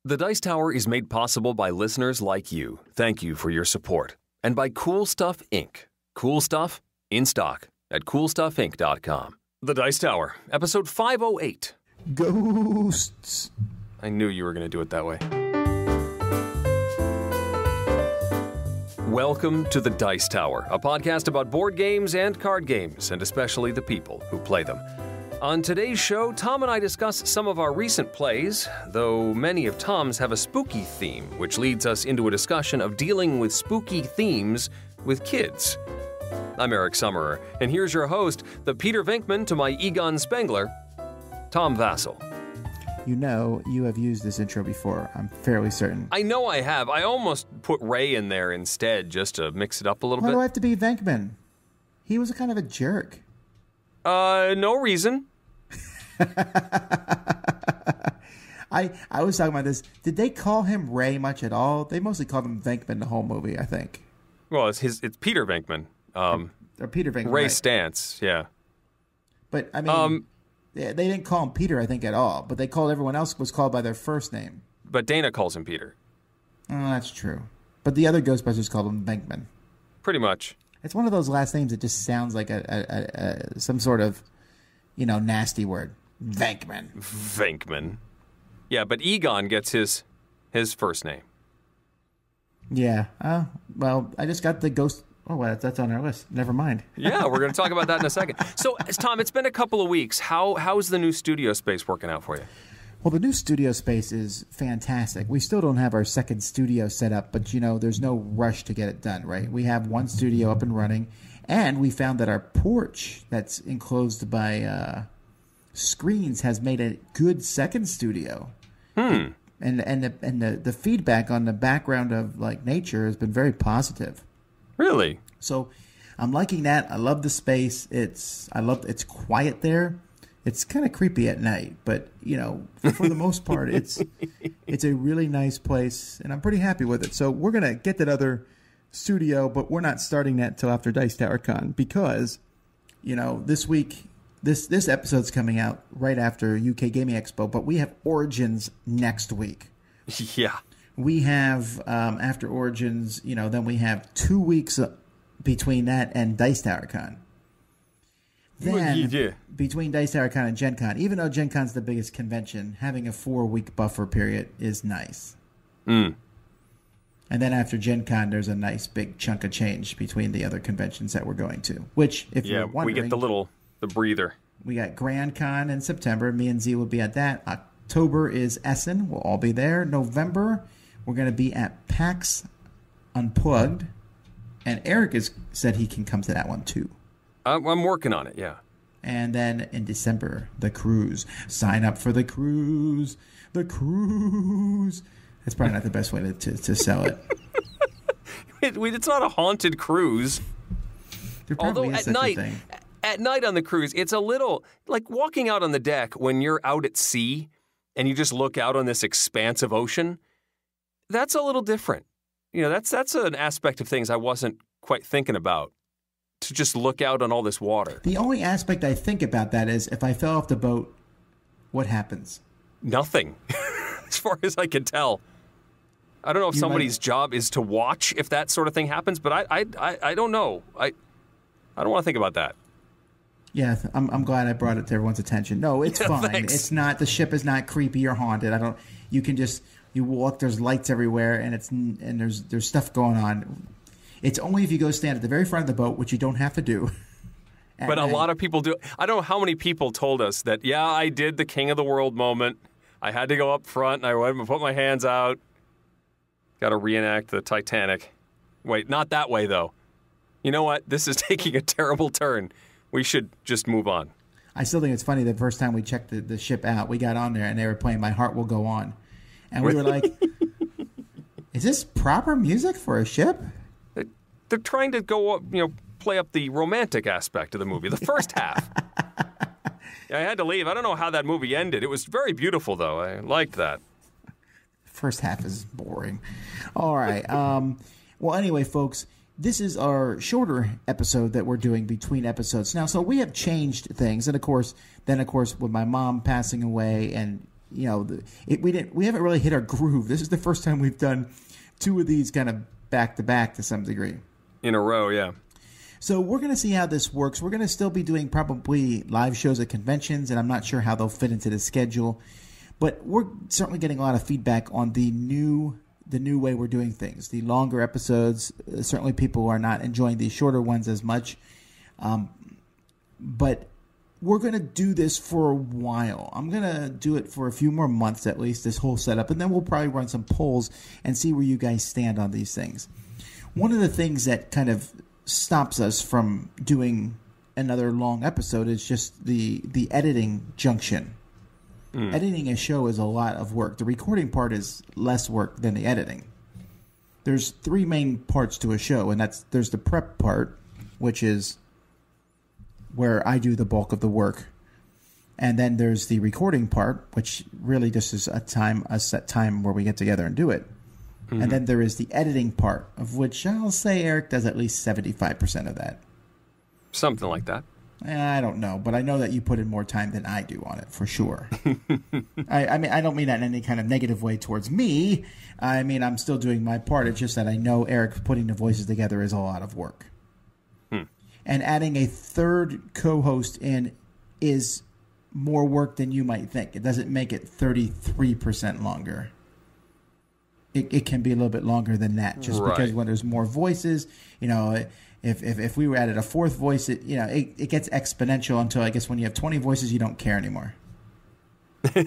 The Dice Tower is made possible by listeners like you. Thank you for your support. And by Cool Stuff Inc. Cool stuff in stock at coolstuffinc.com. The Dice Tower, episode 508. Ghooooosts. I knew you were going to do it that way. Welcome to The Dice Tower, a podcast about board games and card games, and especially the people who play them. On today's show, Tom and I discuss some of our recent plays, though many of Tom's have a spooky theme, which leads us into a discussion of dealing with spooky themes with kids. I'm Eric Summerer, and here's your host, the Peter Venkman to my Egon Spengler, Tom Vassell. You know, you have used this intro before, I'm fairly certain. I know I have. I almost put Ray in there instead, just to mix it up a little bit. Why do I have to be Venkman? He was a kind of a jerk. No reason. I was talking about this. Did they call him Ray much at all? They mostly called him Venkman the whole movie, I think. Well, it's Peter Venkman. Or Peter Venkman. Ray right. Stantz, yeah. But, I mean, they didn't call him Peter, I think, at all. But they called everyone else was called by their first name. But Dana calls him Peter. Oh, that's true. But the other Ghostbusters called him Venkman. Pretty much. It's one of those last names that just sounds like some sort of, nasty word. Venkman. Venkman. Yeah, but Egon gets his first name. Yeah. Well, I just got the ghost. Oh, well, that's on our list. Never mind. Yeah, we're going to talk about that in a second. So, Tom, it's been a couple of weeks. How's the new studio space working out for you? Well, the new studio space is fantastic. We still don't have our second studio set up, but, there's no rush to get it done, right? We have one studio up and running, and we found that our porch that's enclosed by screens has made a good second studio. And the feedback on the background of, nature has been very positive. Really? So I'm liking that. I love the space. It's quiet there. It's kind of creepy at night, but for the most part, it's a really nice place, and I'm pretty happy with it. So we're gonna get that other studio, but we're not starting that till after Dice Tower Con because, this week, this episode's coming out right after UK Gaming Expo, but we have Origins next week. Yeah. We have, after Origins, then we have 2 weeks between that and Dice Tower Con. Then, between Dice Tower Con and Gen Con, even though Gen Con's the biggest convention, having a 4-week buffer period is nice. And then after Gen Con, there's a nice big chunk of change between the other conventions that we're going to. Which, if you're wondering... we get the breather. We got Grand Con in September. Me and Z will be at that. October is Essen. We'll all be there. November... we're going to be at PAX Unplugged, and Eric has said he can come to that one too. I'm working on it, yeah. And then in December, the cruise. Sign up for the cruise. The cruise. That's probably not the best way to sell it. It's not a haunted cruise. There probably is such a thing. At night on the cruise, it's a little like walking out on the deck when you're out at sea and you just look out on this expansive ocean. That's a little different. That's an aspect of things I wasn't quite thinking about, to just look out on all this water. The only aspect I think about that is if I fell off the boat, what happens? Nothing, as far as I can tell. I don't know if somebody's job is to watch if that sort of thing happens, but I don't know. I don't want to think about that. Yeah, I'm glad I brought it to everyone's attention. No, it's fine. Thanks. It's not, the ship is not creepy or haunted. You can just... you walk, there's lights everywhere, and there's stuff going on. It's only if you go stand at the very front of the boat, which you don't have to do. But a lot of people do. I don't know how many people told us that, yeah, I did the King of the World moment. I had to go up front, and I went and put my hands out. Got to reenact the Titanic. Wait, not that way, though. You know what? This is taking a terrible turn. We should just move on. I still think it's funny the first time we checked the ship out, we got on there, and they were playing My Heart Will Go On. And we were like, is this proper music for a ship? They're trying to go up, play up the romantic aspect of the movie, the first half. I had to leave. I don't know how that movie ended. It was very beautiful, though. I liked that. First half is boring. All right. Well, anyway, folks, this is our shorter episode that we're doing between episodes now. So we have changed things. And, of course, with my mom passing away and, we haven't really hit our groove. This is the first time we've done 2 of these kind of back to back to some degree. In a row, yeah. So we're going to see how this works. We're going to still be doing probably live shows at conventions, and I'm not sure how they'll fit into the schedule. But we're certainly getting a lot of feedback on the new way we're doing things. The longer episodes, certainly people are not enjoying the shorter ones as much. But we're going to do this for a while. I'm going to do it for a few more months at least, this whole setup. And then we'll probably run some polls and see where you guys stand on these things. One of the things that kind of stops us from doing another long episode is just the editing junction. Editing a show is a lot of work. The recording part is less work than the editing. There's 3 main parts to a show, and there's the prep part, which is where I do the bulk of the work. And then there's the recording part, which really just is a set time where we get together and do it. Mm-hmm. And then there is the editing part, of which I'll say Eric does at least 75% of that. Something like that. I don't know, but I know that you put in more time than I do on it, for sure. I mean, I don't mean that in any kind of negative way towards me. I mean, I'm still doing my part. It's just that I know Eric putting the voices together is a lot of work. And adding a third co-host in is more work than you might think. It doesn't make it 33% longer. It can be a little bit longer than that, just because when there's more voices, if we were added a 4th voice, it gets exponential until I guess when you have 20 voices, you don't care anymore. You're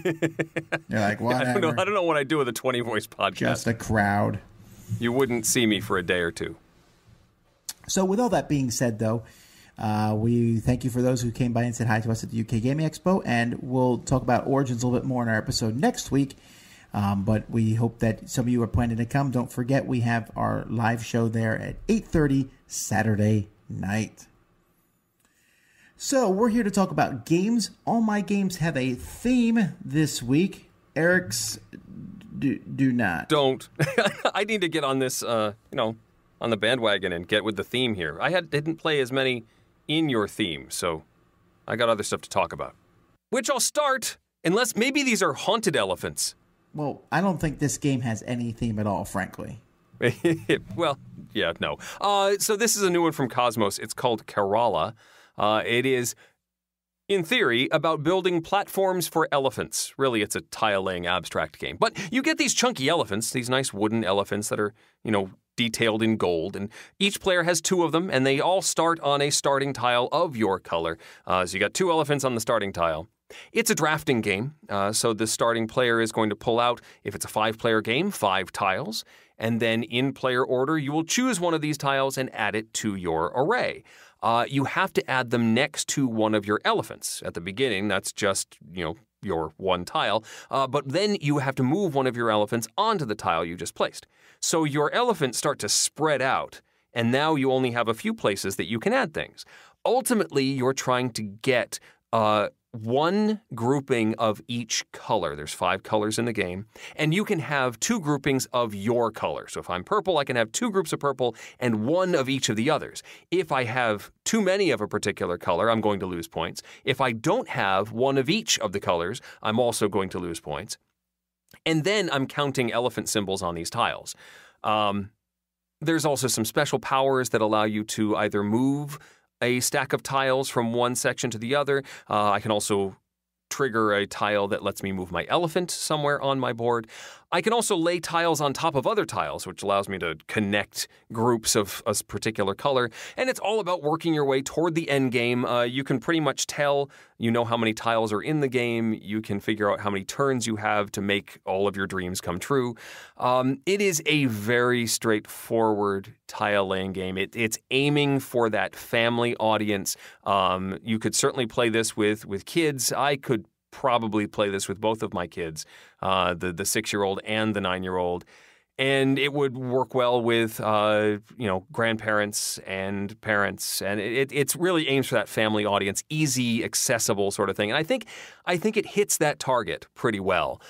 like, whatever. I don't know what I do with a 20-voice podcast. Just a crowd. You wouldn't see me for a day or 2. So with all that being said, though, we thank you for those who came by and said hi to us at the UK Gaming Expo, and we'll talk about Origins a little bit more in our episode next week. But we hope that some of you are planning to come. Don't forget, we have our live show there at 8:30 Saturday night. So we're here to talk about games. All my games have a theme this week. Eric's do not. Don't. I need to get on this, on the bandwagon and get with the theme here. I didn't play as many in your theme, so I got other stuff to talk about. Which I'll start, unless maybe these are haunted elephants. Well, I don't think this game has any theme at all, frankly. Well, yeah, no. So this is a new one from Cosmos. It's called Kerala. It is, in theory, about building platforms for elephants. Really, it's a tile-laying abstract game. But you get these chunky elephants, these nice wooden elephants that are, detailed in gold. And each player has 2 of them, and they all start on a starting tile of your color. So you got 2 elephants on the starting tile. It's a drafting game, so the starting player is going to pull out, if it's a 5-player game, 5 tiles, and then in player order, you will choose one of these tiles and add it to your array. You have to add them next to one of your elephants. At the beginning, that's just, your one tile, but then you have to move one of your elephants onto the tile you just placed. So your elephants start to spread out, and now you only have a few places that you can add things. Ultimately, you're trying to get one grouping of each color. There's 5 colors in the game, and you can have 2 groupings of your color. So if I'm purple, I can have 2 groups of purple and 1 of each of the others. If I have too many of a particular color, I'm going to lose points. If I don't have 1 of each of the colors, I'm also going to lose points. And then I'm counting elephant symbols on these tiles. There's also some special powers that allow you to either move a stack of tiles from one section to the other. I can also trigger a tile that lets me move my elephant somewhere on my board. I can also lay tiles on top of other tiles, which allows me to connect groups of a particular color. And it's all about working your way toward the end game. You can pretty much tell, how many tiles are in the game. You can figure out how many turns you have to make all of your dreams come true. It is a very straightforward tile-laying game. It's aiming for that family audience. You could certainly play this with kids. I could probably play this with both of my kids, the 6-year-old and the 9-year-old. And it would work well with, grandparents and parents. And it's really aims for that family audience, easy, accessible sort of thing. And I think it hits that target pretty well.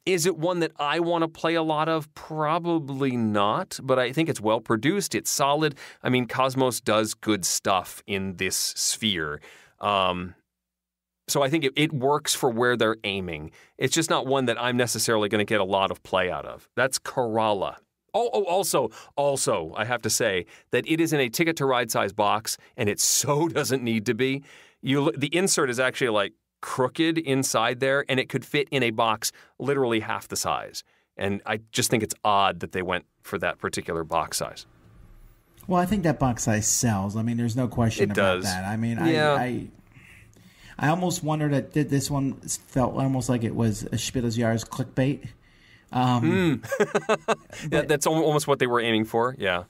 Is it one that I want to play a lot of? Probably not, but I think it's well produced. It's solid. I mean, Cosmos does good stuff in this sphere. So I think it works for where they're aiming. It's just not one that I'm necessarily going to get a lot of play out of. That's Kerala. Also, I have to say that it is in a Ticket to Ride size box, and it so doesn't need to be. The insert is actually like crooked inside there, and it could fit in a box literally half the size. And I just think it's odd that they went for that particular box size. Well, I think that box size sells. I mean, there's no question about that. I mean, yeah. I almost wondered that this one felt almost like it was a Spielers Jahres clickbait. That's almost what they were aiming for. Yeah,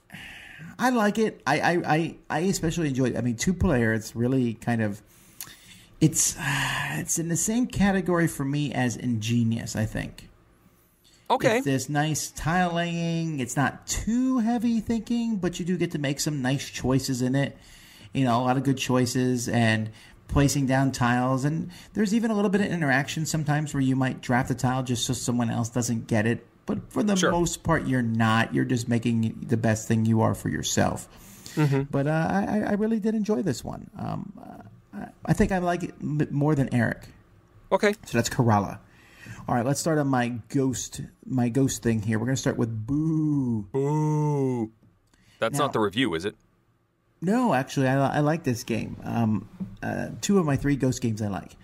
I like it. I especially enjoy it. I mean, 2-player. It's really kind of it's in the same category for me as Ingenious, I think. Okay. It's this nice tile laying. It's not too heavy thinking, but you do get to make some nice choices in it. A lot of good choices and placing down tiles. And there's even a little bit of interaction sometimes where you might draft a tile just so someone else doesn't get it. But for the most part, you're not. You're just making the best thing you are for yourself. Mm-hmm. But I really did enjoy this one. I think I like it more than Eric. Okay. So that's Kerala. All right, let's start on my ghost thing here. We're going to start with Booo. Boo. That's not the review, is it? No, actually, I like this game. 2 of my 3 ghost games I like.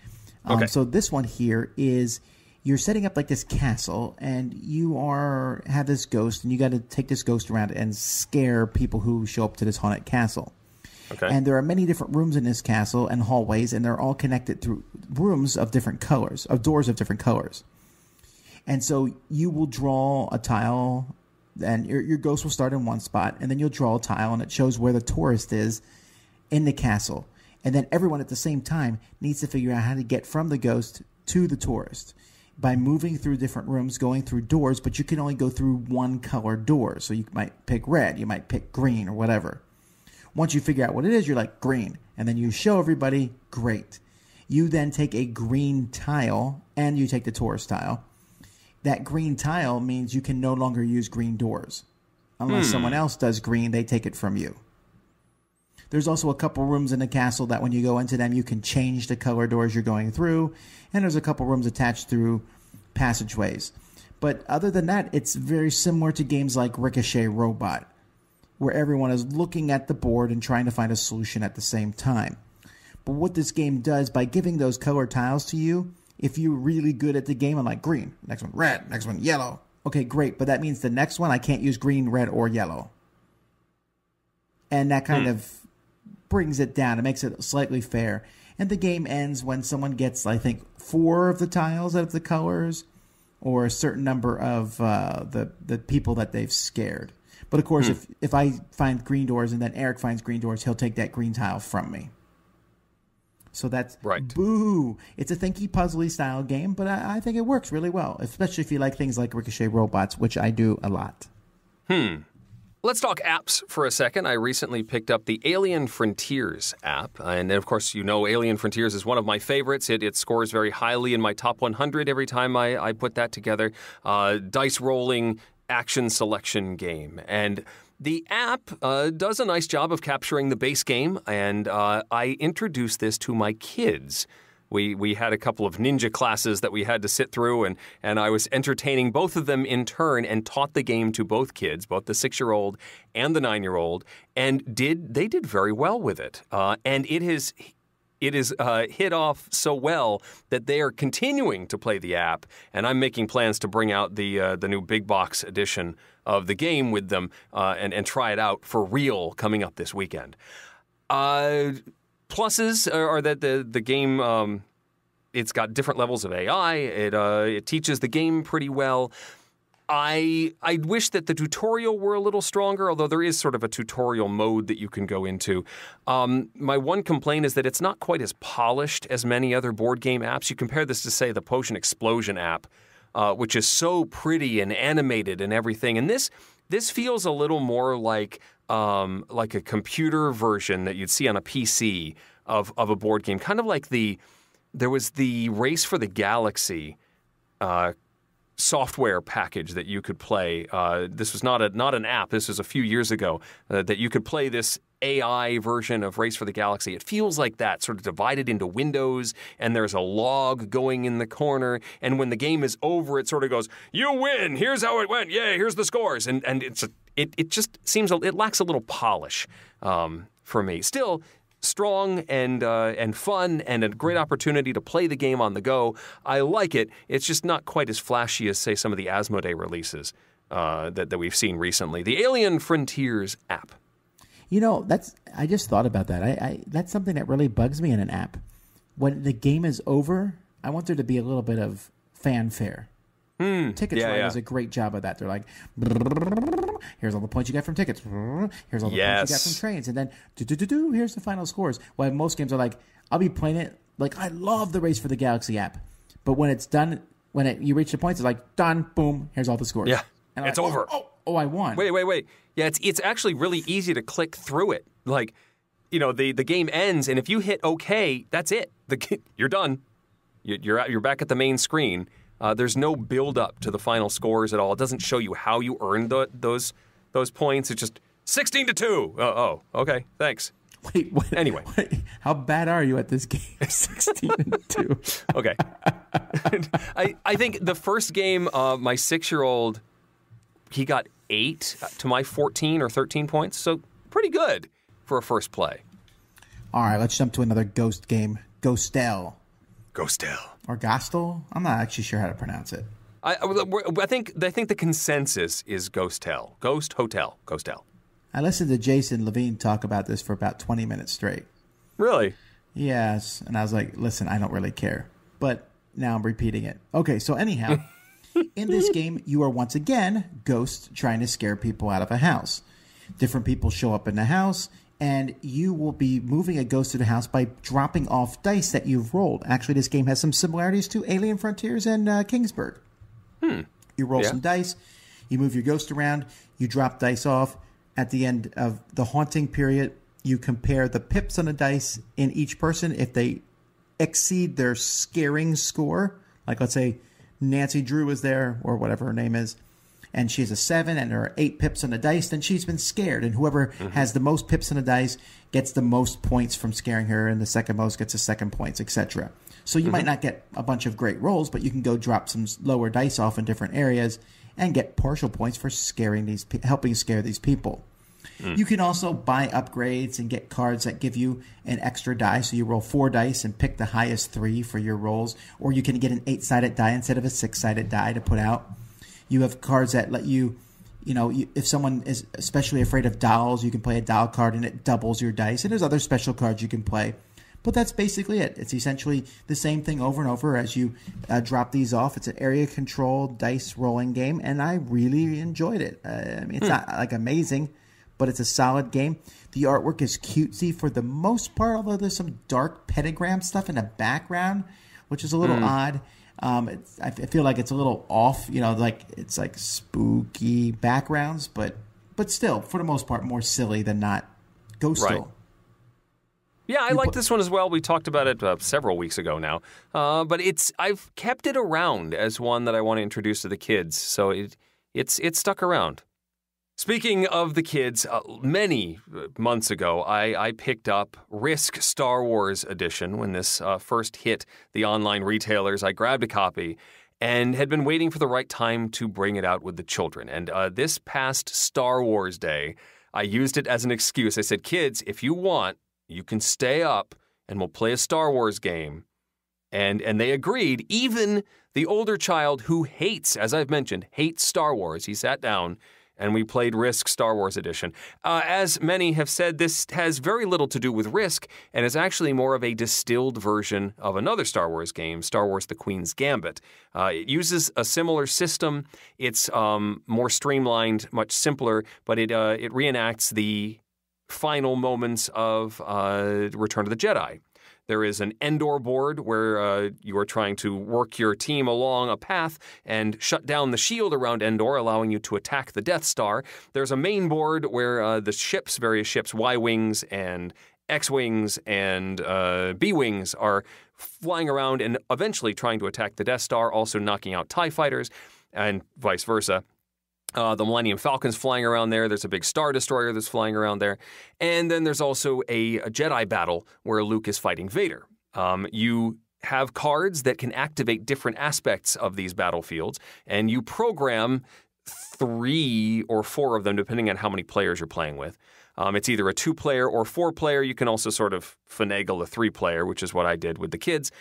Okay. So this one here is you're setting up like this castle, and you have this ghost, and you got to take this ghost around and scare people who show up to this haunted castle. Okay. And there are many different rooms in this castle and hallways, and they're all connected through rooms of different colors, of doors of different colors. And so you will draw a tile, and your ghost will start in one spot, and then you'll draw a tile, and it shows where the tourist is in the castle. And then everyone at the same time needs to figure out how to get from the ghost to the tourist by moving through different rooms, going through doors, but you can only go through one color door. So you might pick red, you might pick green, or whatever. Once you figure out what it is, you're like, green. And then you show everybody, great. You then take a green tile, and you take the tourist tile. That green tile means you can no longer use green doors. Unless someone else does green, they take it from you. There's also a couple rooms in the castle that when you go into them, you can change the color doors you're going through. And there's a couple rooms attached through passageways. But other than that, it's very similar to games like Ricochet Robot, where everyone is looking at the board and trying to find a solution at the same time. But what this game does, by giving those color tiles to you, if you're really good at the game, I'm like, green, next one red, next one yellow. Okay, great, but that means the next one I can't use green, red, or yellow. And that kind of brings it down. It makes it slightly fair. And the game ends when someone gets, I think, 4 of the tiles out of the colors, or a certain number of the people that they've scared. But of course, if I find green doors and then Eric finds green doors, he'll take that green tile from me. So that's Boo. It's a thinky, puzzly style game, but I think it works really well, especially if you like things like Ricochet Robots, which I do a lot. Let's talk apps for a second. I recently picked up the Alien Frontiers app. And of course, Alien Frontiers is one of my favorites. It scores very highly in my top 100 every time I put that together. Dice rolling action selection game. And the app does a nice job of capturing the base game, and I introduced this to my kids. We had a couple of ninja classes that we had to sit through, and I was entertaining both of them in turn and taught the game to both kids, both the 6-year-old and the 9-year-old, and they did very well with it. And it is hit off so well that they are continuing to play the app, and I'm making plans to bring out the new big box edition of the game with them and try it out for real coming up this weekend. Pluses are that the game, it's got different levels of AI. It teaches the game pretty well. I wish that the tutorial were a little stronger, although there is sort of a tutorial mode that you can go into. My one complaint is that it's not quite as polished as many other board game apps. You compare this to, say, the Potion Explosion app, which is so pretty and animated and everything. And this feels a little more like a computer version that you'd see on a PC of a board game. Kind of like there was the Race for the Galaxy software package that you could play. This was not an app. This was a few years ago that you could play this AI version of Race for the Galaxy. It feels like that, sort of divided into windows, and there's a log going in the corner, and when the game is over, it sort of goes, "You win! Here's how it went! Yay! Here's the scores!" And it just seems it lacks a little polish for me. Still strong and fun and a great opportunity to play the game on the go. I like it. It's just not quite as flashy as, say, some of the Asmodee releases that we've seen recently. The Alien Frontiers app. I just thought about that. That's something that really bugs me in an app. When the game is over, I want there to be a little bit of fanfare. Tickets does a great job of that. They're like, here's all the points you got from tickets. Here's all the points you got from trains. And then, here's the final scores. While most games are like, I'll be playing it. Like, I love the Race for the Galaxy app. But when it's done, you reach the points, it's like, done, boom, here's all the scores. Yeah, and it's over. Oh, I won. Wait. Yeah, it's actually really easy to click through it. Like, the game ends, and if you hit OK, that's it. You're done. You're back at the main screen. There's no build-up to the final scores at all. It doesn't show you how you earned those points. It's just 16-2. Oh, okay, thanks. Wait. Anyway. How bad are you at this game? 16-2. Okay. I think the first game, my 6-year-old, he got 8 to my 14 or 13 points, so pretty good for a first play. All right, let's jump to another Ghost game, Ghostel. Ghostel. Or Ghostel? I'm not actually sure how to pronounce it. I think the consensus is Ghostel. Ghost Hotel. Ghostel. I listened to Jason Levine talk about this for about 20 minutes straight. Really? Yes. And I was like, listen, I don't really care. But now I'm repeating it. Okay, so anyhow, in this game, you are once again ghosts trying to scare people out of a house. Different people show up in the house, and you will be moving a ghost to the house by dropping off dice that you've rolled. Actually, this game has some similarities to Alien Frontiers and Kingsburg. You roll some dice, you move your ghost around, you drop dice off. At the end of the haunting period, you compare the pips on the dice in each person. If they exceed their scaring score, like let's say Nancy Drew is there, or whatever her name is, and she has a 7 and there are 8 pips on the dice, then she's been scared. And whoever has the most pips on the dice gets the most points from scaring her, and the second most gets the second points, etc. So you might not get a bunch of great rolls, but you can go drop some lower dice off in different areas and get partial points for helping scare these people. You can also buy upgrades and get cards that give you an extra die. So you roll 4 dice and pick the highest 3 for your rolls. Or you can get an 8-sided die instead of a 6-sided die to put out. You have cards that let you, if someone is especially afraid of dolls, you can play a doll card and it doubles your dice. And there's other special cards you can play. But that's basically it. It's essentially the same thing over and over as you drop these off. It's an area-controlled dice rolling game, and I really enjoyed it. It's not like amazing, but it's a solid game. The artwork is cutesy for the most part, although there's some dark pentagram stuff in the background, which is a little odd. I feel like it's a little off, like it's like spooky backgrounds, but still, for the most part, more silly than not. Ghostel. Right. Yeah, I like this one as well. We talked about it several weeks ago now. But I've kept it around as one that I want to introduce to the kids, so it's stuck around. Speaking of the kids, many months ago, I picked up Risk Star Wars Edition when this first hit the online retailers. I grabbed a copy and had been waiting for the right time to bring it out with the children. And this past Star Wars Day, I used it as an excuse. I said, kids, if you want, you can stay up and we'll play a Star Wars game. And they agreed. Even the older child who hates, as I've mentioned, hates Star Wars, he sat down and we played Risk Star Wars Edition. As many have said, this has very little to do with Risk and is actually more of a distilled version of another Star Wars game, Star Wars The Queen's Gambit. It uses a similar system. It's more streamlined, much simpler, but it reenacts the final moments of Return of the Jedi. There is an Endor board where you are trying to work your team along a path and shut down the shield around Endor, allowing you to attack the Death Star. There's a main board where the various ships, Y-Wings and X-Wings and B-Wings are flying around and eventually trying to attack the Death Star, also knocking out TIE fighters and vice versa. The Millennium Falcon's flying around there. There's a big Star Destroyer that's flying around there. And then there's also a Jedi battle where Luke is fighting Vader. You have cards that can activate different aspects of these battlefields, and you program 3 or 4 of them, depending on how many players you're playing with. It's either a 2-player or 4-player. You can also sort of finagle a 3-player, which is what I did with the kids.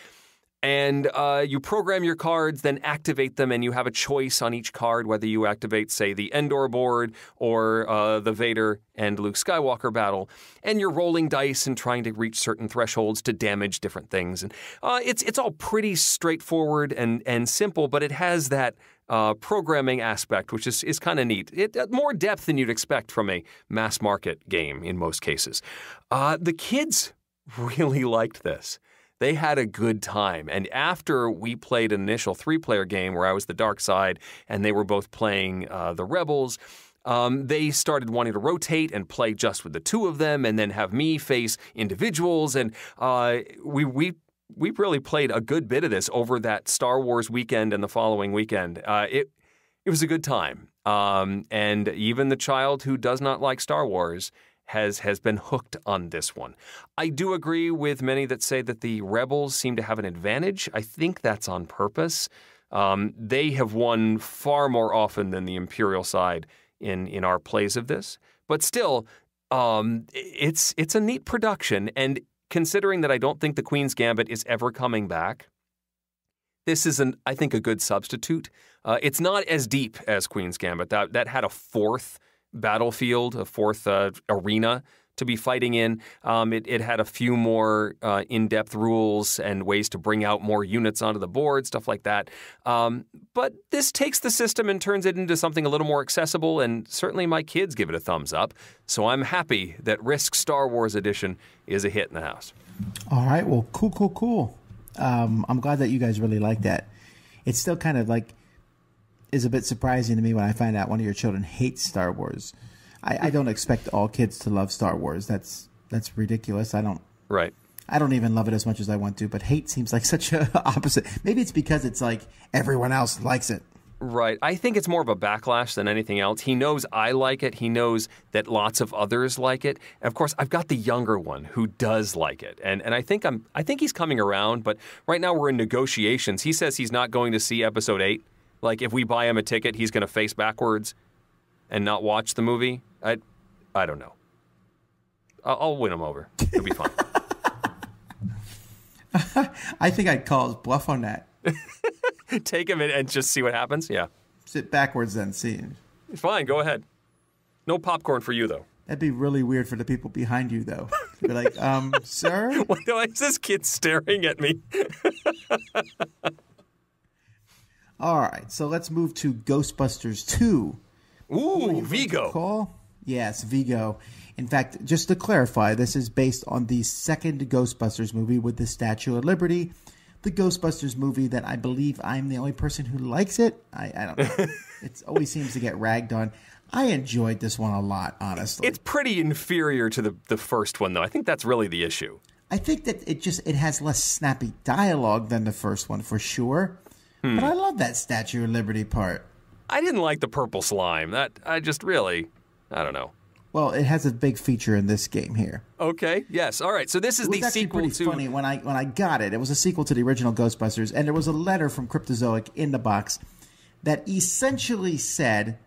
And you program your cards, then activate them, and you have a choice on each card whether you activate, say, the Endor board or the Vader and Luke Skywalker battle. And you're rolling dice and trying to reach certain thresholds to damage different things. And it's all pretty straightforward and simple, but it has that programming aspect, which is kind of neat. More depth than you'd expect from a mass market game in most cases. The kids really liked this. They had a good time. And after we played an initial 3-player game where I was the dark side and they were both playing the rebels, they started wanting to rotate and play just with the 2 of them and then have me face individuals. And we really played a good bit of this over that Star Wars weekend and the following weekend. It was a good time. And even the child who does not like Star Wars has been hooked on this one. I do agree with many that say that the Rebels seem to have an advantage. I think that's on purpose. They have won far more often than the Imperial side in our plays of this. But still, it's a neat production. And considering that I don't think the Queen's Gambit is ever coming back, this is, I think, a good substitute. It's not as deep as Queen's Gambit. That had a 4th battlefield, a 4th arena to be fighting in. It had a few more in-depth rules and ways to bring out more units onto the board, stuff like that. But this takes the system and turns it into something a little more accessible, and certainly my kids give it a thumbs up. So I'm happy that Risk Star Wars Edition is a hit in the house. All right, well, cool. I'm glad that you guys really like that. It's still kind of like is a bit surprising to me when I find out one of your children hates Star Wars. I don't expect all kids to love Star Wars. That's ridiculous. I don't even love it as much as I want to, but hate seems like such a opposite. Maybe it's because it's like everyone else likes it. Right. I think it's more of a backlash than anything else. He knows I like it. He knows that lots of others like it. And of course, I've got the younger one who does like it. And I think he's coming around, but right now we're in negotiations. He says he's not going to see episode 8. Like, if we buy him a ticket, he's going to face backwards and not watch the movie. I don't know. I'll win him over. It'll be fun. I think I'd call his bluff on that. Take him in and just see what happens? Yeah. Sit backwards then, see. Fine, go ahead. No popcorn for you, though. That'd be really weird for the people behind you, though. Be like, sir? Why is this kid staring at me? All right, so let's move to Ghostbusters 2. Ooh, Vigo. Yes, Vigo. In fact, just to clarify, this is based on the second Ghostbusters movie with the Statue of Liberty. The Ghostbusters movie that I believe I'm the only person who likes it. I don't know. It always seems to get ragged on. I enjoyed this one a lot, honestly. It's pretty inferior to the first one, though. I think that's really the issue. I think that it has less snappy dialogue than the first one, for sure. But I love that Statue of Liberty part. I didn't like the purple slime. I don't know. Well, it has a big feature in this game here. Okay, yes. All right, so this is the sequel to... It was actually pretty funny when I got it. It was a sequel to the original Ghostbusters, and there was a letter from Cryptozoic in the box that essentially said,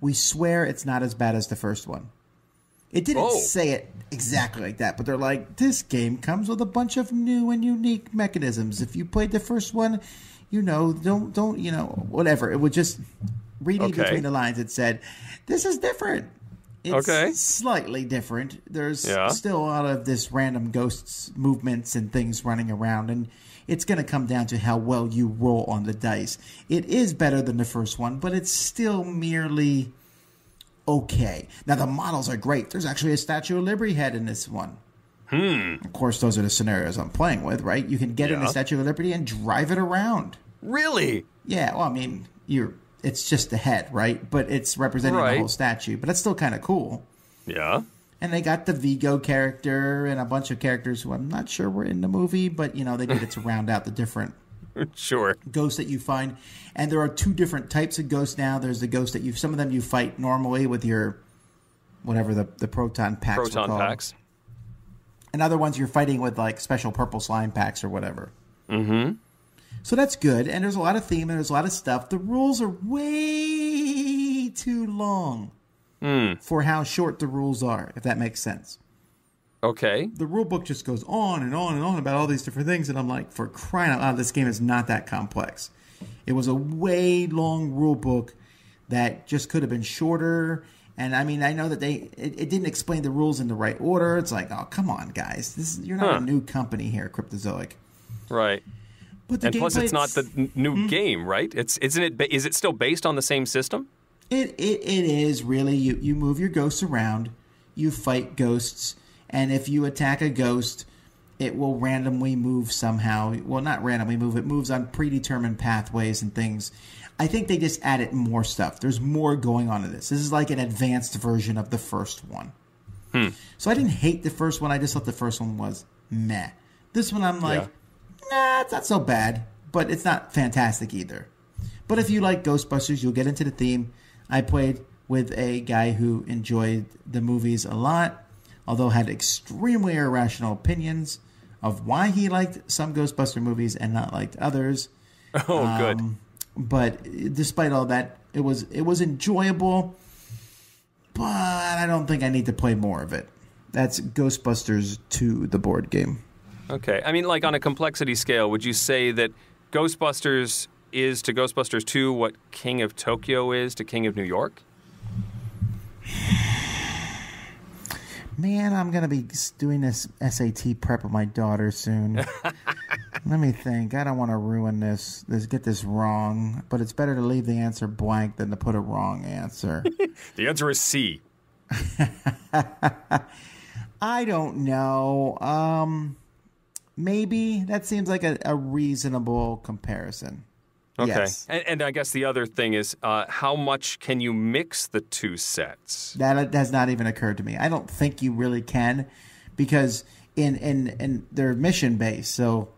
we swear it's not as bad as the first one. It didn't say it exactly like that, but they're like, this game comes with a bunch of new and unique mechanisms. If you played the first one... don't, whatever. It would just, reading between the lines, it said, this is different. It's slightly different. There's still a lot of this random ghosts movements and things running around, and it's going to come down to how well you roll on the dice. It is better than the first one, but it's still merely okay. Now, the models are great. There's actually a Statue of Liberty head in this one. Of course, those are the scenarios I'm playing with, right? You can get in the Statue of Liberty and drive it around. Really? Yeah, well, I mean, it's just the head, right? But it's representing the whole statue. But that's still kind of cool. Yeah. And they got the Vigo character and a bunch of characters who I'm not sure were in the movie, but, they did it to round out the different Sure. ghosts that you find. And there are two different types of ghosts now. There's the ghost that some of them you fight normally with your, whatever the proton packs were called. Proton packs. And other ones you're fighting with like special purple slime packs or whatever. Mm-hmm. So that's good. And there's a lot of theme and there's a lot of stuff. The rules are way too long for how short the rules are, if that makes sense. Okay. The rule book just goes on and on and on about all these different things. And I'm like, for crying out loud, this game is not that complex. It was a way long rule book that just could have been shorter. And I mean, I know that it didn't explain the rules in the right order. It's like, oh, come on, guys. You're not a new company here, Cryptozoic. Right. But and plus, it's not the new game, right? Is it still based on the same system? It is, really. You move your ghosts around. You fight ghosts. And if you attack a ghost, it will randomly move somehow. Well, not randomly move. It moves on predetermined pathways and things. I think they just added more stuff. There's more going on in this. This is like an advanced version of the first one. So I didn't hate the first one. I just thought the first one was meh. This one I'm like, nah, it's not so bad. But it's not fantastic either. But if you like Ghostbusters, you'll get into the theme. I played with a guy who enjoyed the movies a lot, although had extremely irrational opinions of why he liked some Ghostbuster movies and not liked others. Oh, good. But despite all that, it was enjoyable, but I don't think I need to play more of it. That's Ghostbusters 2, the board game. Okay. I mean, like on a complexity scale, would you say that Ghostbusters is to Ghostbusters 2 what King of Tokyo is to King of New York? Man, I'm going to be doing this SAT prep with my daughter soon. Let me think. I don't want to ruin this, get this wrong. But it's better to leave the answer blank than to put a wrong answer. The answer is C. I don't know. Maybe. That seems like a reasonable comparison. Okay. Yes. And I guess the other thing is, how much can you mix the two sets? That has not even occurred to me. I don't think you really can, because in their mission base, so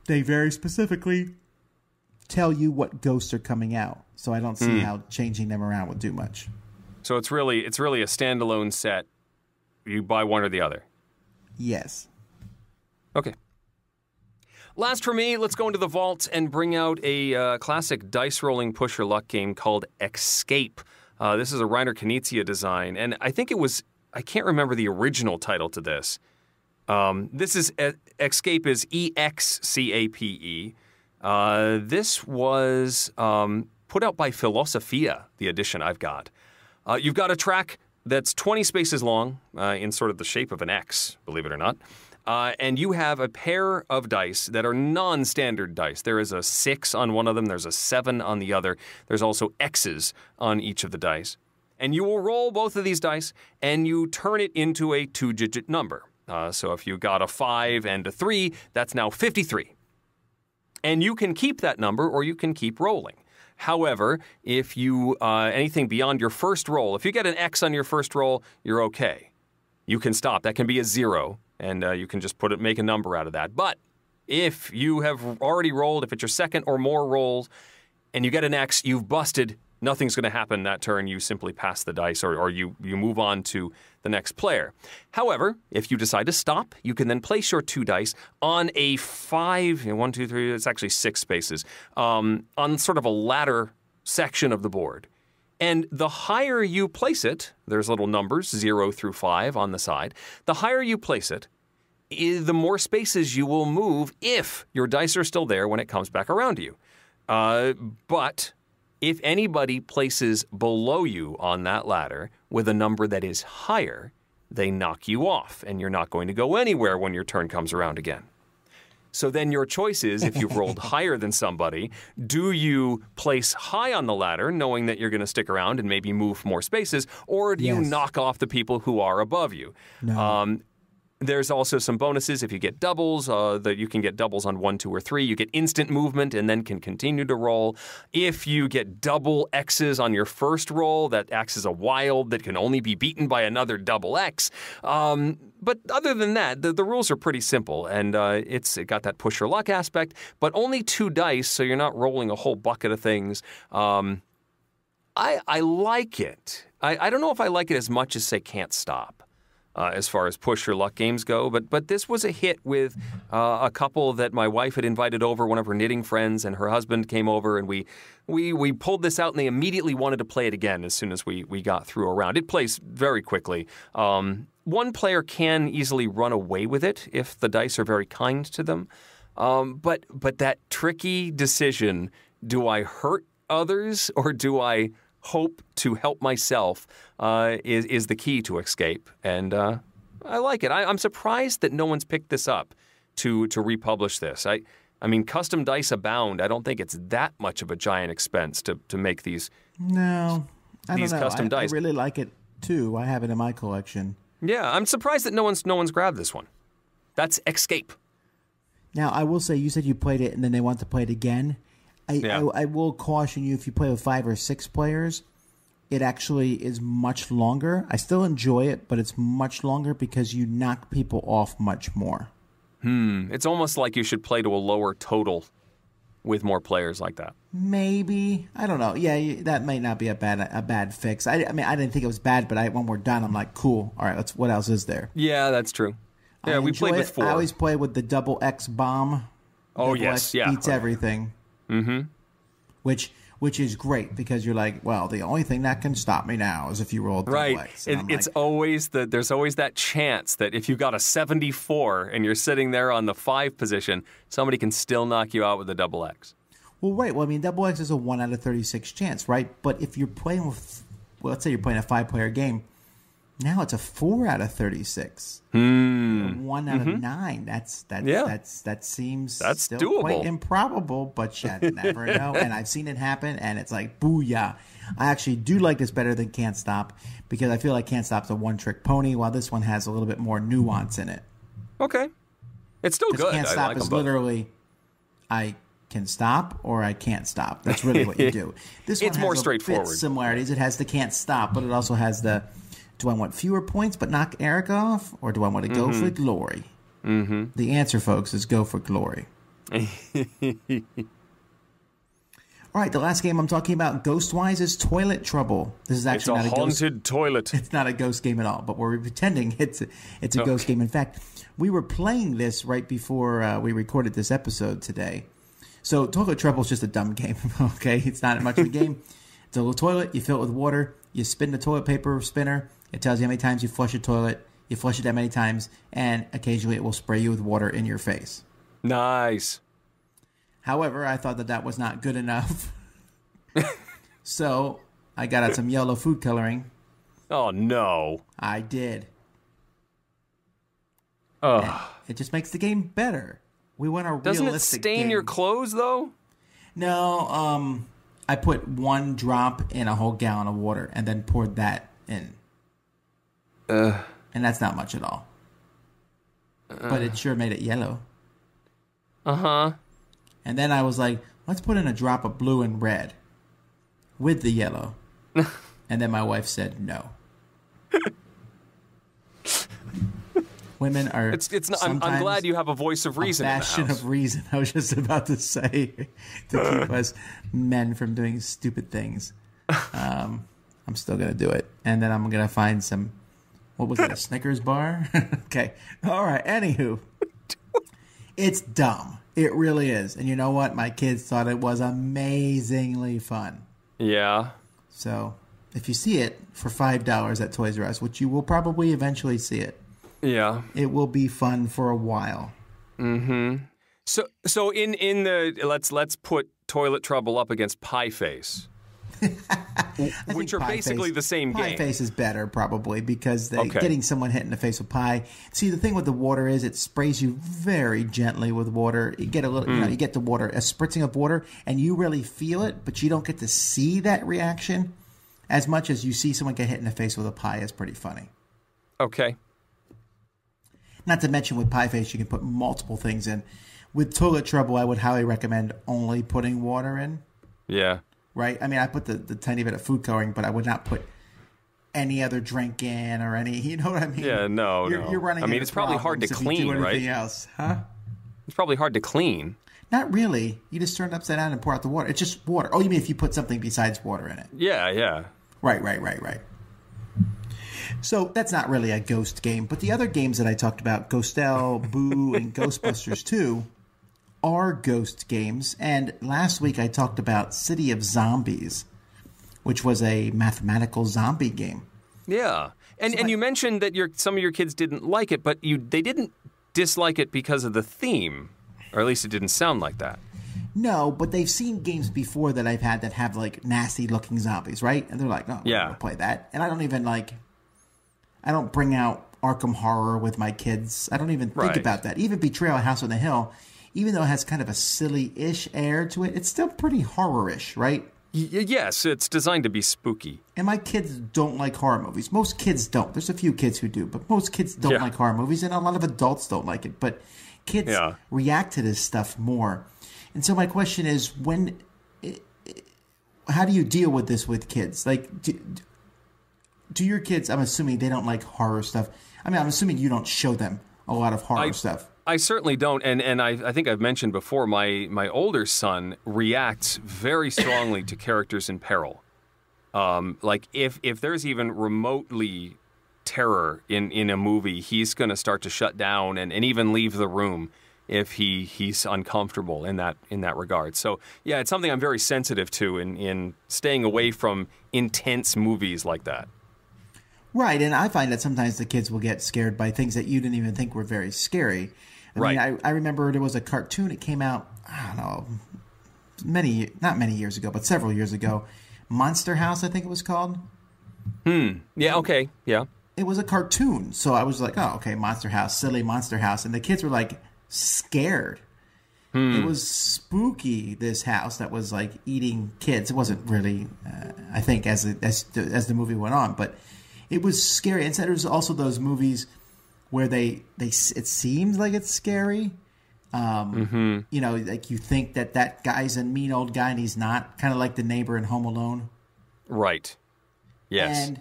they very specifically tell you what ghosts are coming out. So I don't see how changing them around would do much. So it's really a standalone set. You buy one or the other. Yes. Okay. Last for me, let's go into the vault and bring out a classic dice-rolling push-your-luck game called Exscape. This is a Reiner Knizia design, and I think I can't remember the original title to this. Exscape is EXCAPE. This was put out by Philosophia, the edition I've got. You've got a track that's 20 spaces long, in sort of the shape of an X, believe it or not. And you have a pair of dice that are non-standard dice. There is a 6 on one of them. There's a 7 on the other. There's also X's on each of the dice. And you will roll both of these dice, and you turn it into a 2-digit number. So if you got a 5 and a 3, that's now 53. And you can keep that number, or you can keep rolling. However, if you anything beyond your first roll, if you get an X on your first roll, you're okay. You can stop. That can be a 0. And you can just make a number out of that. But if you have already rolled, if it's your second or more rolls, and you get an X, you've busted. Nothing's going to happen that turn. You simply pass the dice, or you move on to the next player. However, if you decide to stop, you can then place your 2 dice on a 5, 1, 2, 3, it's actually 6 spaces, on sort of a ladder section of the board. And the higher you place it, there's little numbers, 0 through 5 on the side. The higher you place it, the more spaces you will move if your dice are still there when it comes back around to you. But if anybody places below you on that ladder with a number that is higher, they knock you off, and you're not going to go anywhere when your turn comes around again. So then your choice is, if you've rolled higher than somebody, do you place high on the ladder, knowing that you're going to stick around and maybe move more spaces, or do you knock off the people who are above you? No. There's also some bonuses if you get doubles, that you can get doubles on 1, 2, or 3. You get instant movement and then can continue to roll. If you get double X's on your first roll, that acts as a wild that can only be beaten by another double X. But other than that, the rules are pretty simple, and it got that push your luck aspect, but only 2 dice, so you're not rolling a whole bucket of things. I like it. I don't know if I like it as much as, say, Can't Stop. As far as push your luck games go, but this was a hit with a couple that my wife had invited over, one of her knitting friends, and her husband came over, and we pulled this out, and they immediately wanted to play it again as soon as we got through a round. It plays very quickly. One player can easily run away with it if the dice are very kind to them, but that tricky decision, do I hurt others or do I hope to help myself, is the key to Excape, and I like it. I'm surprised that no one's picked this up to republish this. I mean, custom dice abound. I don't think it's that much of a giant expense to make these. No, I don't know. Custom dice. I really like it too. I have it in my collection. Yeah, I'm surprised that no one's grabbed this one. That's Excape. Now, I will say, you said you played it and then they want to play it again. I will caution you, if you play with 5 or 6 players, it actually is much longer. I still enjoy it, but it's much longer because you knock people off much more. It's almost like you should play to a lower total with more players like that. Maybe. I don't know. Yeah, that might not be a bad fix. I mean, I didn't think it was bad, but when we're done, I'm like, cool. All right, what else is there? Yeah, that's true. Yeah, we played with 4. I always play with the double X bomb. Oh, double yes. X Yeah. beats everything. Mm-hmm. Which is great because you're like, well, the only thing that can stop me now is if you roll double X. It's always there's always that chance that if you got a 74 and you're sitting there on the 5 position, somebody can still knock you out with a double X. Well, right. Well, I mean, double X is a 1 out of 36 chance, right? But if you're playing with, well, let's say you're playing a 5-player game, now it's a 4 out of 36. 1 out of 9. That seems still doable. Quite improbable, but you never know. And I've seen it happen, and it's like, booyah. I actually do like this better than Can't Stop because I feel like Can't Stop's a one-trick pony, while this one has a little bit more nuance in it. Okay. It's still good. Can't Stop is literally, I can stop or I can't stop. That's really what you do. This one has more straightforward. Similarities. It has the Can't Stop, but it also has the, do I want fewer points but knock Eric off, or do I want to go for glory? Mm-hmm. The answer, folks, is go for glory. All right, the last game I'm talking about, Ghostwise, is Toilet Trouble. This is actually it's a haunted toilet. It's not a ghost game at all, but we're pretending it's a ghost game. In fact, we were playing this right before we recorded this episode today. So Toilet Trouble is just a dumb game, okay? It's not much of a game. It's a little toilet. You fill it with water. You spin the toilet paper spinner. It tells you how many times you flush a toilet. You flush it that many times, and occasionally it will spray you with water in your face. Nice. However, I thought that was not good enough. So I got out some yellow food coloring. Oh, no. I did. Oh. It just makes the game better. We want a Doesn't realistic it stain game. your clothes, though? No, I put 1 drop in a whole gallon of water and then poured that in. And that's not much at all. But it sure made it yellow. Uh-huh. And then I was like, let's put in a drop of blue and red with the yellow. And then my wife said no. Women are. It's not, I'm glad you have a voice of reason. A bastion of reason. I was just about to say to keep us men from doing stupid things. I'm still gonna do it, and then I'm gonna find some. What was it? A Snickers bar? Okay. All right. Anywho, it's dumb. It really is, and you know what? My kids thought it was amazingly fun. Yeah. So if you see it for $5 at Toys R Us, which you will probably eventually see it. Yeah. It will be fun for a while. Mm-hmm. So in the let's put Toilet Trouble up against Pie Face. Which are basically the same game. Pie Face is better probably because getting someone hit in the face with pie. See, the thing with the water is it sprays you very gently with water. You get a little, you get the water, a spritzing of water, and you really feel it, but you don't get to see that reaction as much as you see someone get hit in the face with a pie. Is pretty funny. Okay. Not to mention with Pie Face, you can put multiple things in. With Toilet Trouble, I would highly recommend only putting water in. Yeah. Right? I mean, I put the tiny bit of food coloring, but I would not put any other drink in or any, you know what I mean? Yeah, no. You're running into it's probably hard to clean, right? Else, huh? It's probably hard to clean. Not really. You just turn it upside down and pour out the water. It's just water. Oh, you mean if you put something besides water in it? Yeah. Right. So that's not really a ghost game. But the other games that I talked about, Ghostel, Booo, and Ghostbusters 2, are ghost games. And last week I talked about City of Zombies, which was a mathematical zombie game. Yeah. And you mentioned that some of your kids didn't like it, but they didn't dislike it because of the theme. Or at least it didn't sound like that. No, but they've seen games before that I've had that have, like, nasty-looking zombies, right? And they're like, oh, we're going to play that. And I don't even, I don't bring out Arkham Horror with my kids. I don't even think about that. Even Betrayal at House on the Hill, even though it has kind of a silly-ish air to it, it's still pretty horror-ish, right? Yes, it's designed to be spooky. And my kids don't like horror movies. Most kids don't. There's a few kids who do, but most kids don't like horror movies, and a lot of adults don't like it. But kids react to this stuff more. And so my question is, how do you deal with this with kids? Like, do your kids, I'm assuming they don't like horror stuff. I mean, I'm assuming you don't show them a lot of horror stuff. I certainly don't, and I think I've mentioned before, my older son reacts very strongly to characters in peril. Like, if there's even remotely terror in a movie, he's going to start to shut down and even leave the room if he's uncomfortable in that regard. So, yeah, it's something I'm very sensitive to in staying away from intense movies like that. Right, and I find that sometimes the kids will get scared by things that you didn't even think were very scary. I mean, I remember there was a cartoon. It came out, I don't know, not many years ago, but several years ago. Monster House, I think it was called. Yeah, okay, yeah. It was a cartoon, so I was like, oh, okay, Monster House, silly Monster House. And the kids were, like, scared. It was spooky, this house that was, like, eating kids. It wasn't really, I think, as the movie went on, but it was scary. And so there's also those movies where it seems like it's scary. You know, like you think that guy's a mean old guy and he's not, kind of like the neighbor in Home Alone. Right. Yes.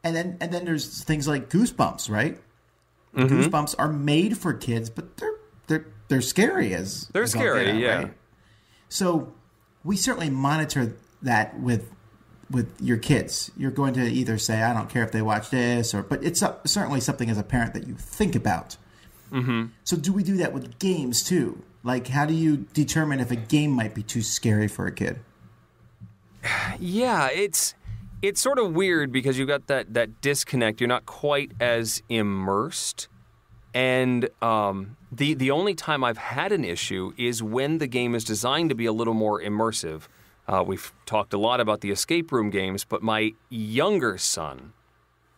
And then there's things like Goosebumps, right? Goosebumps are made for kids, but they're scary they're scary, yeah. Right? So we certainly monitor that with your kids. You're going to either say, I don't care if they watch this, but it's certainly something as a parent that you think about. So do we do that with games too? Like, how do you determine if a game might be too scary for a kid? Yeah, it's sort of weird because you've got that disconnect. You're not quite as immersed. And the only time I've had an issue is when the game is designed to be a little more immersive. We've talked a lot about the escape room games, but my younger son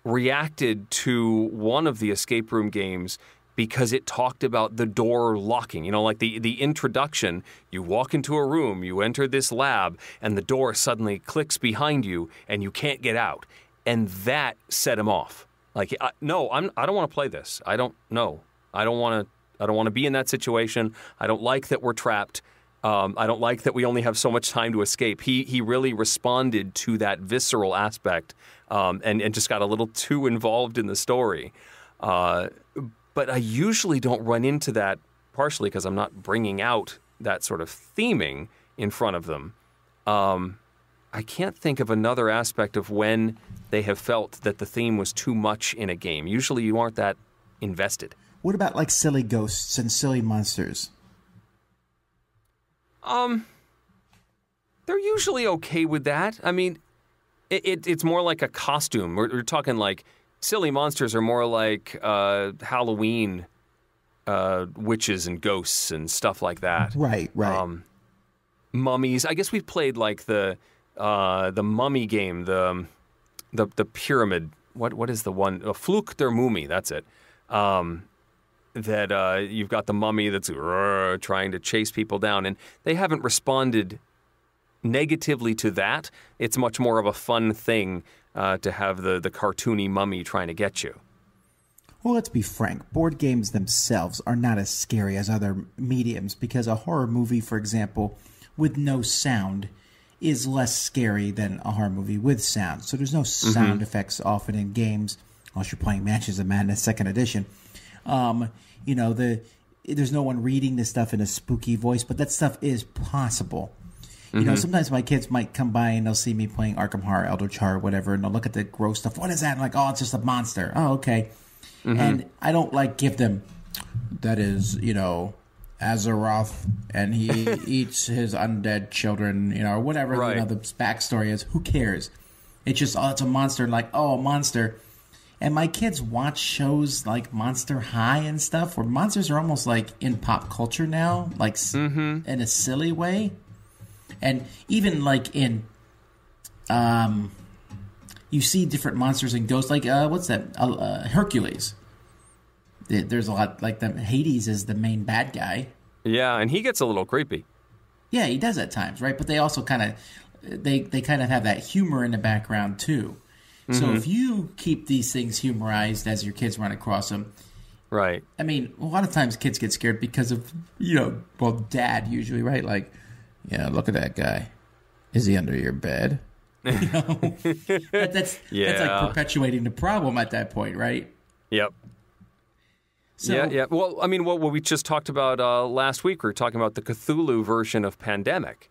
reacted to one of the escape room games because it talked about the door locking. You know, like the introduction, you walk into a room, you enter this lab, and the door suddenly clicks behind you, and you can't get out. And that set him off. Like, no, I don't want to play this. I don't want to be in that situation. I don't like that we're trapped. I don't like that we only have so much time to escape. He really responded to that visceral aspect and just got a little too involved in the story. But I usually don't run into that, partially because I'm not bringing out that sort of theming in front of them. I can't think of another aspect of when they have felt that the theme was too much in a game. Usually you aren't that invested. What about like silly ghosts and silly monsters? They're usually okay with that. I mean, it's more like a costume. We're talking like silly monsters are more like Halloween witches and ghosts and stuff like that. Right. Mummies. I guess we've played like the mummy game, the pyramid. What is the one? Fluch der Mumie. That's it. That you've got the mummy that's trying to chase people down, and they haven't responded negatively to that. It's much more of a fun thing to have the cartoony mummy trying to get you. Well, let's be frank. Board games themselves are not as scary as other mediums because a horror movie, for example, with no sound is less scary than a horror movie with sound. So there's no sound effects often in games, unless you're playing Mansions of Madness 2nd Edition. There's no one reading this stuff in a spooky voice, but that stuff is possible. You know, sometimes my kids might come by and they'll see me playing Arkham Horror, Eldritch Horror, whatever, and they'll look at the gross stuff. What is that? I'm like, oh, it's just a monster. Oh, okay. And I don't give them, that is, Azeroth, and he eats his undead children, or whatever the backstory is. Who cares? It's just, oh, it's a monster, and a monster. And my kids watch shows like Monster High and stuff, where monsters are almost like in pop culture now, in a silly way. And even in, you see different monsters in Ghosts, what's that? Hercules. There's a lot like them. Hades is the main bad guy. Yeah, and he gets a little creepy. Yeah, he does at times, right? But they also kind of have that humor in the background too. So if you keep these things humorized as your kids run across them, right? I mean, a lot of times kids get scared because of dad usually, right? Like, yeah, look at that guy. Is he under your bed? That's like perpetuating the problem at that point, right? Yep. So, yeah. Well, I mean, what we just talked about last week, we were talking about the Cthulhu version of Pandemic.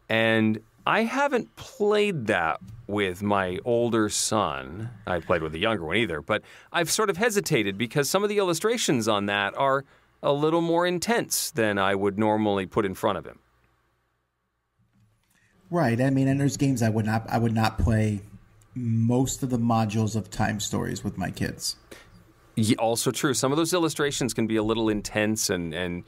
And I haven't played that with my older son. I played with the younger one either. But I've sort of hesitated because some of the illustrations on that are a little more intense than I would normally put in front of him. Right. I mean, and there's games I would not play most of the modules of Time Stories with my kids. Also true. Some of those illustrations can be a little intense and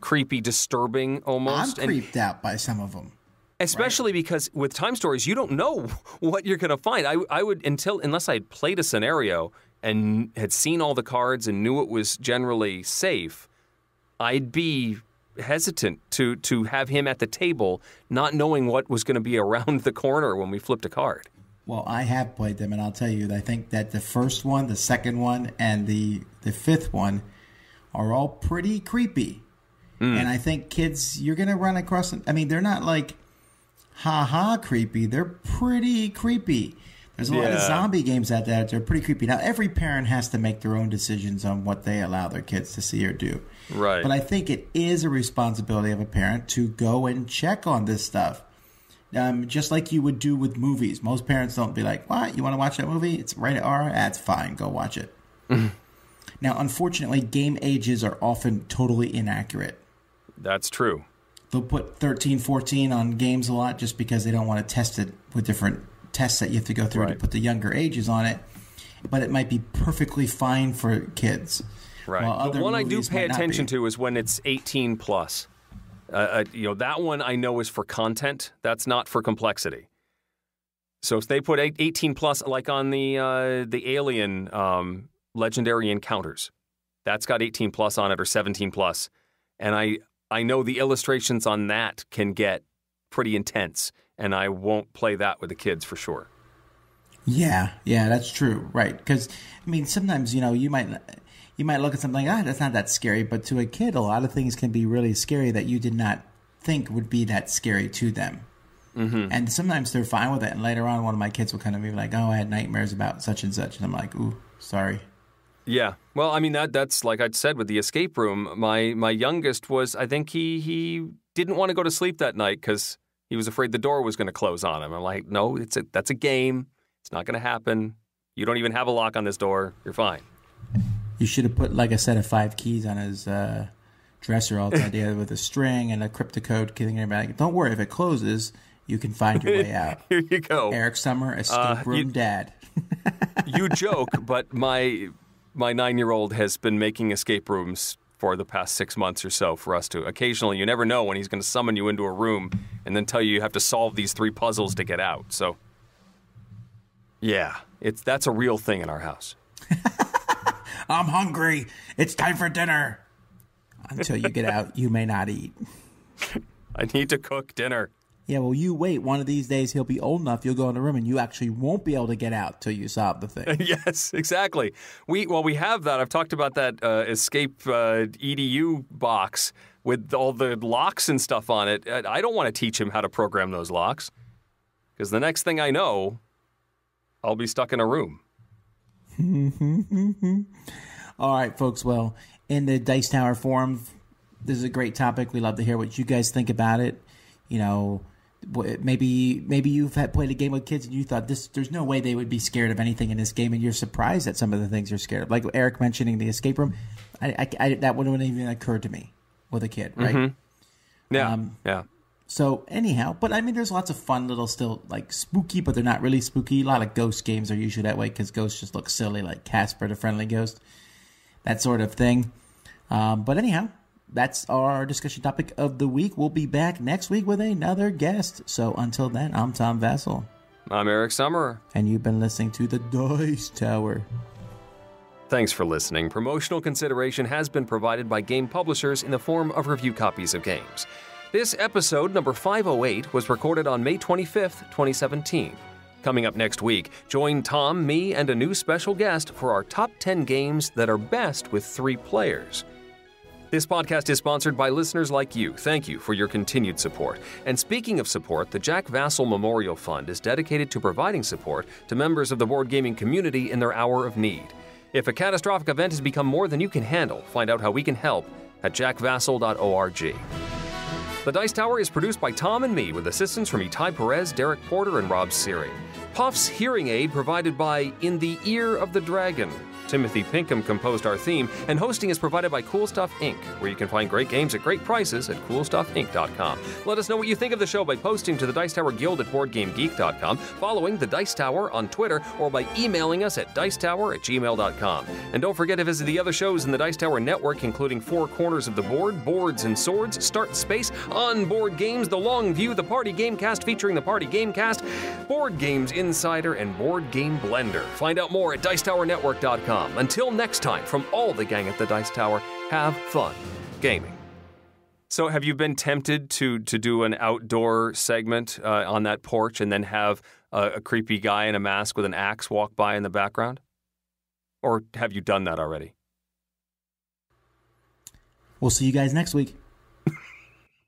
creepy, disturbing almost. I'm creeped out by some of them. Especially because with Time Stories, you don't know what you're going to find. I would, unless I had played a scenario and had seen all the cards and knew it was generally safe, I'd be hesitant to have him at the table not knowing what was going to be around the corner when we flipped a card. Well, I have played them, and I'll tell you, I think that the first one, the second one, and the fifth one are all pretty creepy. And I think kids, you're going to run across them. I mean, they're not like ha-ha creepy. They're pretty creepy. There's a lot of zombie games out there that are pretty creepy. Now, every parent has to make their own decisions on what they allow their kids to see or do. Right. But I think it is a responsibility of a parent to go and check on this stuff. Just like you would do with movies. Most parents don't be like, what? You want to watch that movie? It's rated R? That's fine. Go watch it. Now, unfortunately, game ages are often totally inaccurate. That's true. They'll put 13, 14 on games a lot just because they don't want to test it with different tests that you have to go through to put the younger ages on it. But it might be perfectly fine for kids. Right. The one I do pay attention to is when it's 18 plus. That one I know is for content. That's not for complexity. So if they put 18 plus, like on the Alien Legendary Encounters, that's got 18 plus on it or 17 plus. And I know the illustrations on that can get pretty intense, and I won't play that with the kids for sure. Yeah, that's true. Right. Because, I mean, sometimes, you might look at something like, that's not that scary. But to a kid, a lot of things can be really scary that you did not think would be that scary to them. And sometimes they're fine with it. And later on, one of my kids will kind of be like, I had nightmares about such and such. And I'm like, ooh, sorry. Yeah. Well, I mean, that's like I said with the escape room. My youngest was, I think he didn't want to go to sleep that night because he was afraid the door was going to close on him. I'm like, no, that's a game. It's not going to happen. You don't even have a lock on this door. You're fine. You should have put like a set of 5 keys on his dresser all together with a string and a cryptocode. Like, don't worry, if it closes, you can find your way out. Here you go. Eric Summer, escape room dad. You joke, but my 9-year-old has been making escape rooms for the past 6 months or so for us to occasionally. You never know when he's going to summon you into a room and then tell you have to solve these 3 puzzles to get out. So, yeah, that's a real thing in our house. I'm hungry. It's time for dinner. Until you get out, you may not eat. I need to cook dinner. Yeah, well, you wait. One of these days, he'll be old enough, you'll go in the room, and you actually won't be able to get out till you solve the thing. Yes, exactly. We have that. I've talked about that Escape EDU box with all the locks and stuff on it. I don't want to teach him how to program those locks, because the next thing I know, I'll be stuck in a room. All right, folks. Well, in the Dice Tower forum, this is a great topic. We love to hear what you guys think about it. You know, maybe you've played a game with kids and you thought there's no way they would be scared of anything in this game, and you're surprised at some of the things they're scared of. Like Eric mentioning the escape room, that wouldn't even occur to me with a kid, right? Mm-hmm. Yeah, yeah. So anyhow, but I mean, there's lots of fun little still like spooky, but they're not really spooky. A lot of ghost games are usually that way because ghosts just look silly, like Casper the Friendly Ghost, that sort of thing. But anyhow, that's our discussion topic of the week. We'll be back next week with another guest. So until then, I'm Tom Vassell. I'm Eric Summerer. And you've been listening to the Dice Tower. Thanks for listening. Promotional consideration has been provided by game publishers in the form of review copies of games. This episode, number 508, was recorded on May 25th, 2017. Coming up next week, join Tom, me, and a new special guest for our top 10 games that are best with 3 players. This podcast is sponsored by listeners like you. Thank you for your continued support. And speaking of support, the Jack Vassell Memorial Fund is dedicated to providing support to members of the board gaming community in their hour of need. If a catastrophic event has become more than you can handle, find out how we can help at jackvassell.org. The Dice Tower is produced by Tom and me with assistance from Itai Perez, Derek Porter, and Rob Seary. Puff's hearing aid provided by In the Ear of the Dragon. Timothy Pinkham composed our theme, and hosting is provided by Cool Stuff Inc., where you can find great games at great prices at CoolStuffInc.com. Let us know what you think of the show by posting to the Dice Tower Guild at BoardGameGeek.com, following the Dice Tower on Twitter, or by emailing us at dicetower@gmail.com. And don't forget to visit the other shows in the Dice Tower network, including Four Corners of the Board, Boards and Swords, Start Space, On Board Games, The Long View, The Party Gamecast featuring The Party Gamecast, Board Games Insider, and Board Game Blender. Find out more at dicetowernetwork.com. Until next time, from all the gang at the Dice Tower, have fun gaming. So have you been tempted to do an outdoor segment on that porch and then have a creepy guy in a mask with an axe walk by in the background? Or have you done that already? We'll see you guys next week.